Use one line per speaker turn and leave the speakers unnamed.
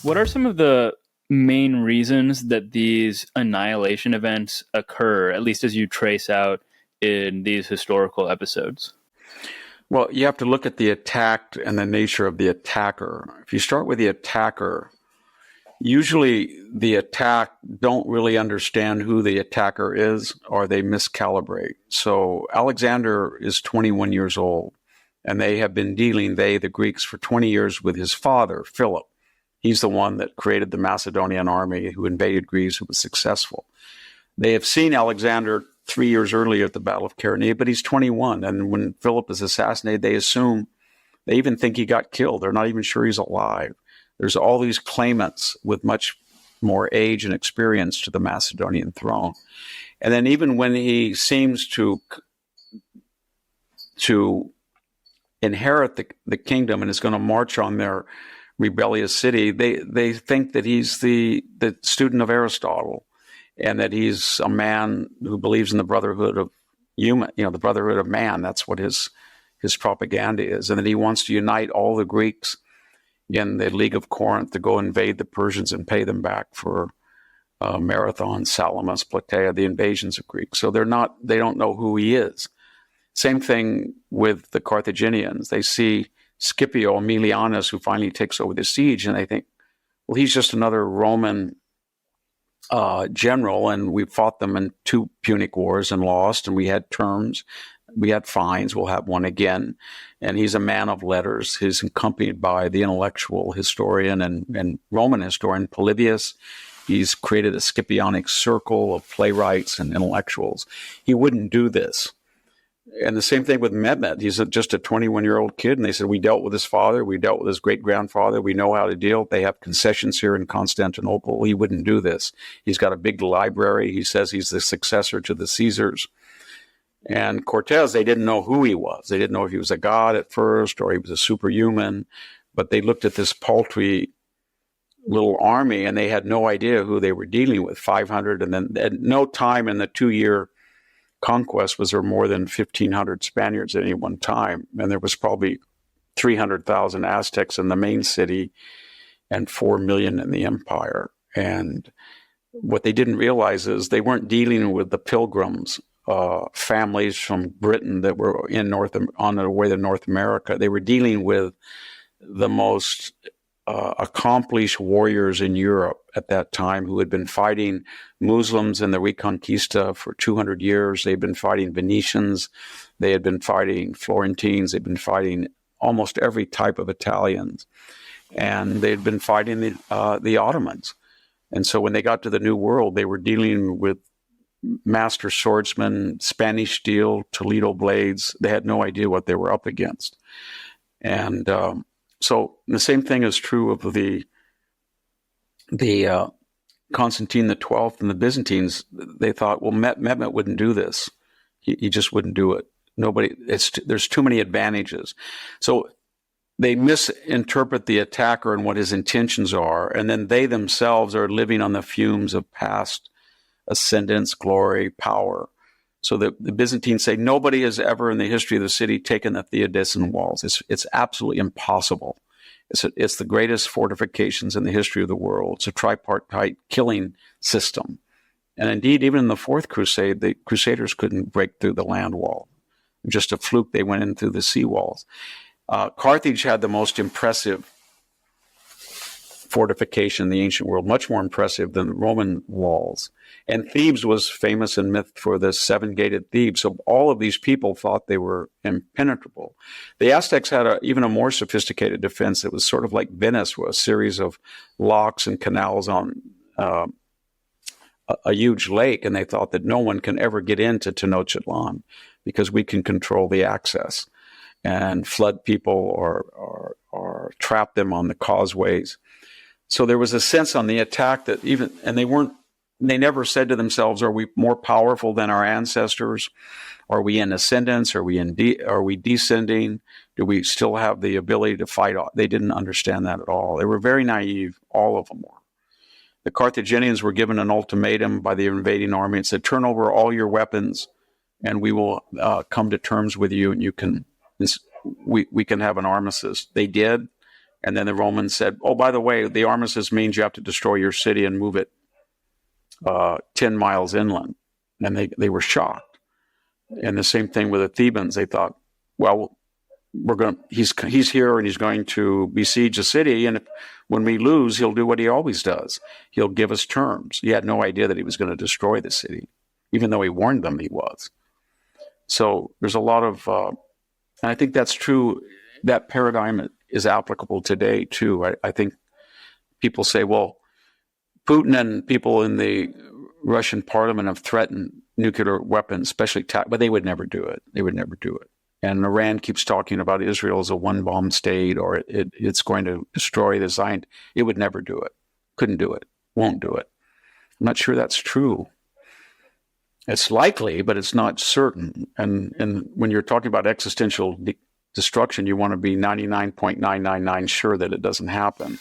What are some of the main reasons that these annihilation events occur, at least as you trace out in these historical episodes?
Well, you have to look at the attack and the nature of the attacker. If you start with the attacker, usually the attack don't really understand who the attacker is, or they miscalibrate. So Alexander is 21 years old, and they have been dealing, the Greeks, for 20 years with his father, Philip. He's the one that created the Macedonian army who invaded Greece, who was successful. They have seen Alexander 3 years earlier at the Battle of Chaeronea, but he's 21. And when Philip is assassinated, they even think he got killed. They're not even sure he's alive. There's all these claimants with much more age and experience to the Macedonian throne. And then even when he seems to inherit the kingdom and is going to march on their rebellious city, they think that he's the student of Aristotle, and that he's a man who believes in the brotherhood of the brotherhood of man. That's what his propaganda is, and that he wants to unite all the Greeks in the League of Corinth to go invade the Persians and pay them back for Marathon, Salamis, Plataea, the invasions of Greeks. So they don't know who he is. Same thing with the Carthaginians. They see Scipio Aemilianus, who finally takes over the siege, and they think, well, he's just another Roman general, and we fought them in 2 Punic wars and lost, and we had terms, we had fines, we'll have one again. And he's a man of letters. He's accompanied by the intellectual historian and Roman historian Polybius. He's created a Scipionic circle of playwrights and intellectuals. He wouldn't do this. And the same thing with Mehmed. He's just a 21-year-old kid, and they said, we dealt with his father, we dealt with his great-grandfather, we know how to deal. They have concessions here in Constantinople. He wouldn't do this. He's got a big library. He says he's the successor to the Caesars. And Cortez, they didn't know who he was. They didn't know if he was a god at first or he was a superhuman, but they looked at this paltry little army, and they had no idea who they were dealing with, 500. And then at no time in the 2-year conquest was there more than 1,500 Spaniards at any one time. And there was probably 300,000 Aztecs in the main city and 4 million in the empire. And what they didn't realize is they weren't dealing with the pilgrims, families from Britain that were on their way to North America. They were dealing with the most accomplished warriors in Europe at that time, who had been fighting Muslims in the Reconquista for 200 years. They'd been fighting Venetians. They had been fighting Florentines. They'd been fighting almost every type of Italians. And they'd been fighting the Ottomans. And so when they got to the New World, they were dealing with master swordsmen, Spanish steel, Toledo blades. They had no idea what they were up against. And so the same thing is true of the Constantine the 12th and the Byzantines. They thought, well, Mehmet wouldn't do this. He just wouldn't do it. There's too many advantages. So they misinterpret the attacker and what his intentions are, and then they themselves are living on the fumes of past ascendance, glory, power. So the Byzantines say nobody has ever in the history of the city taken the Theodosian walls. It's absolutely impossible. It's the greatest fortifications in the history of the world. It's a tripartite killing system. And indeed, even in the Fourth Crusade, the Crusaders couldn't break through the land wall. Just a fluke, they went in through the sea walls. Carthage had the most impressive fortification in the ancient world, much more impressive than the Roman walls. And Thebes was famous in myth for the 7-gated Thebes. So all of these people thought they were impenetrable. The Aztecs had even a more sophisticated defense. It was sort of like Venice, with a series of locks and canals on a huge lake. And they thought that no one can ever get into Tenochtitlan because we can control the access and flood people or trap them on the causeways. So there was a sense on the attack that they never said to themselves, are we more powerful than our ancestors? Are we in ascendance? Are we descending? Do we still have the ability to fight? They didn't understand that at all. They were very naive. All of them were. The Carthaginians were given an ultimatum by the invading army and said, turn over all your weapons and we will come to terms with you, and we can have an armistice. They did. And then the Romans said, oh, by the way, the armistice means you have to destroy your city and move it 10 miles inland. And they were shocked. And the same thing with the Thebans. They thought, well, he's here and he's going to besiege a city. And when we lose, he'll do what he always does. He'll give us terms. He had no idea that he was going to destroy the city, even though he warned them he was. So there's a lot of, and I think that's true. That paradigm is applicable today too. I think people say, well, Putin and people in the Russian parliament have threatened nuclear weapons, especially, but they would never do it. They would never do it. And Iran keeps talking about Israel as a one-bomb state, or it's going to destroy the Zion. It would never do it. Couldn't do it. Won't do it. I'm not sure that's true. It's likely, but it's not certain. And when you're talking about existential destruction, you want to be 99.999 sure that it doesn't happen.